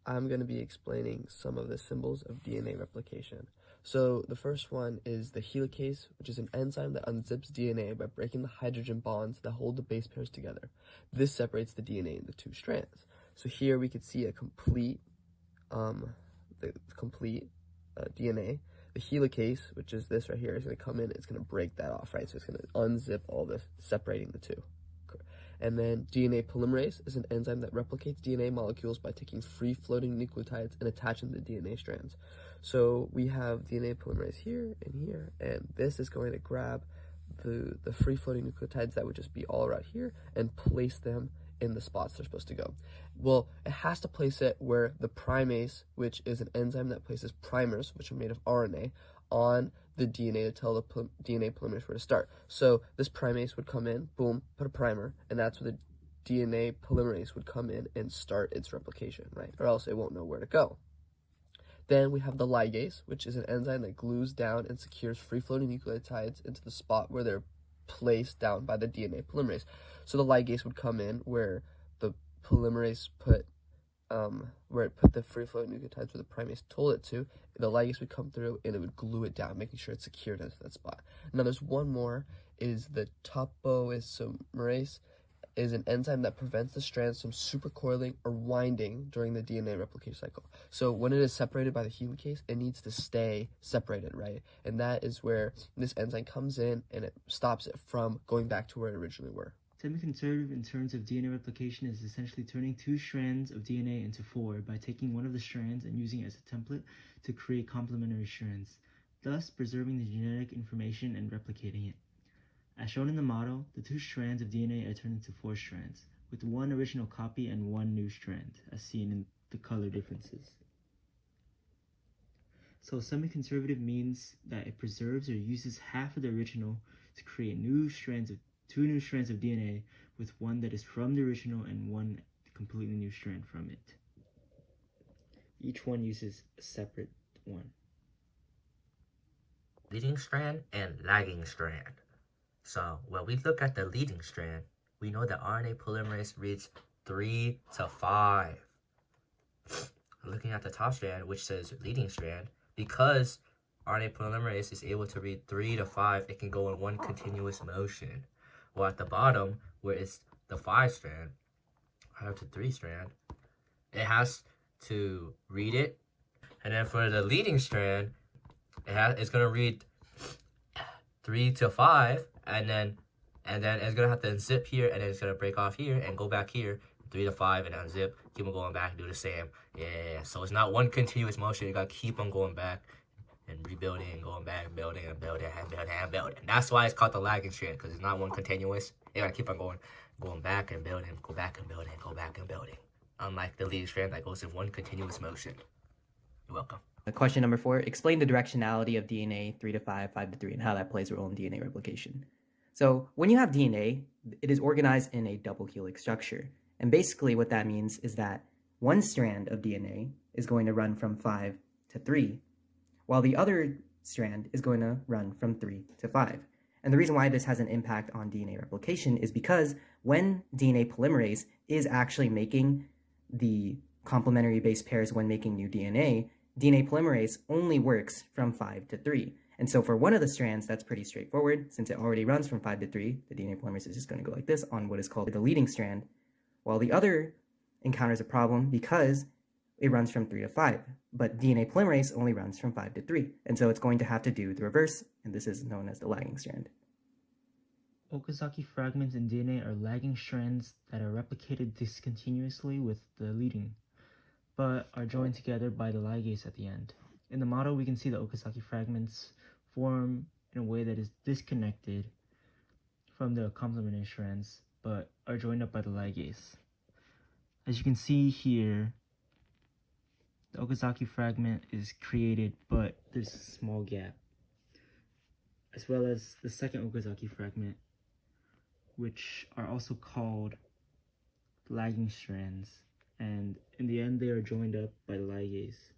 I'm going to be explaining some of the symbols of DNA replication. So the first one is the helicase, which is an enzyme that unzips DNA by breaking the hydrogen bonds that hold the base pairs together. This separates the DNA into two strands. So here we could see a complete DNA. The helicase, which is this right here, is going to come in, it's going to break that off, right? So it's going to unzip all this, separating the two. And then DNA polymerase is an enzyme that replicates DNA molecules by taking free-floating nucleotides and attaching the DNA strands. So we have DNA polymerase here and here, and this is going to grab the free-floating nucleotides that would just be all right here and place them in the spots they're supposed to go. Well, it has to place it where the primase, which is an enzyme that places primers, which are made of RNA, on the DNA to tell the DNA polymerase where to start. So this primase would come in, boom, put a primer, and that's where the DNA polymerase would come in and start its replication, right? Or else it won't know where to go. Then we have the ligase, which is an enzyme that glues down and secures free-floating nucleotides into the spot where they're placed down by the DNA polymerase. So the ligase would come in where the polymerase put the free-floating nucleotides where the primase told it to. The ligase would come through and it would glue it down, making sure it's secured into that spot. Now there's one more, is the topoisomerase, is an enzyme that prevents the strands from supercoiling or winding during the DNA replication cycle. So when it is separated by the helicase, it needs to stay separated, right? And that is where this enzyme comes in and it stops it from going back to where it originally were. Semi-conservative in terms of DNA replication is essentially turning two strands of DNA into four by taking one of the strands and using it as a template to create complementary strands, thus preserving the genetic information and replicating it. As shown in the model, the two strands of DNA are turned into four strands, with one original copy and one new strand, as seen in the color differences. So semi-conservative means that it preserves or uses half of the original to create two new strands of DNA, with one that is from the original and one completely new strand from it. Each one uses a separate one. Leading strand and lagging strand. So when we look at the leading strand, we know that RNA polymerase reads 3 to 5. Looking at the top strand, which says leading strand, because RNA polymerase is able to read 3 to 5, it can go in one continuous motion. While at the bottom, where it's the 5 strand, right up to 3 strand, it has to read it. And then for the leading strand, it's going to read 3 to 5, and then it's going to have to unzip here, and then it's going to break off here and go back here, 3 to 5, and unzip, keep on going back, do the same. Yeah, so it's not one continuous motion. You got to keep on going back and rebuilding and going back and building and building and building and building. That's why it's called the lagging strand, because it's not one continuous. You gotta keep on going back and building, go back and building, go back and building. Unlike the leading strand that goes in one continuous motion. You're welcome. Question number 4, explain the directionality of DNA 3 to 5, 5 to 3, and how that plays a role in DNA replication. So when you have DNA, it is organized in a double helix structure. And basically what that means is that one strand of DNA is going to run from 5 to 3, while the other strand is going to run from 3 to 5. And the reason why this has an impact on DNA replication is because when DNA polymerase is actually making the complementary base pairs when making new DNA, DNA polymerase only works from 5 to 3. And so for one of the strands, that's pretty straightforward. Since it already runs from 5 to 3, the DNA polymerase is just going to go like this on what is called the leading strand, while the other encounters a problem because it runs from 3 to 5, but DNA polymerase only runs from 5 to 3, and so it's going to have to do the reverse, and this is known as the lagging strand. Okazaki fragments in DNA are lagging strands that are replicated discontinuously with the leading, but are joined together by the ligase at the end. In the model, we can see the Okazaki fragments form in a way that is disconnected from the complementary strands, but are joined up by the ligase. As you can see here, the Okazaki fragment is created, but there's a small gap, as well as the second Okazaki fragment, which are also called lagging strands, and in the end they are joined up by the ligase.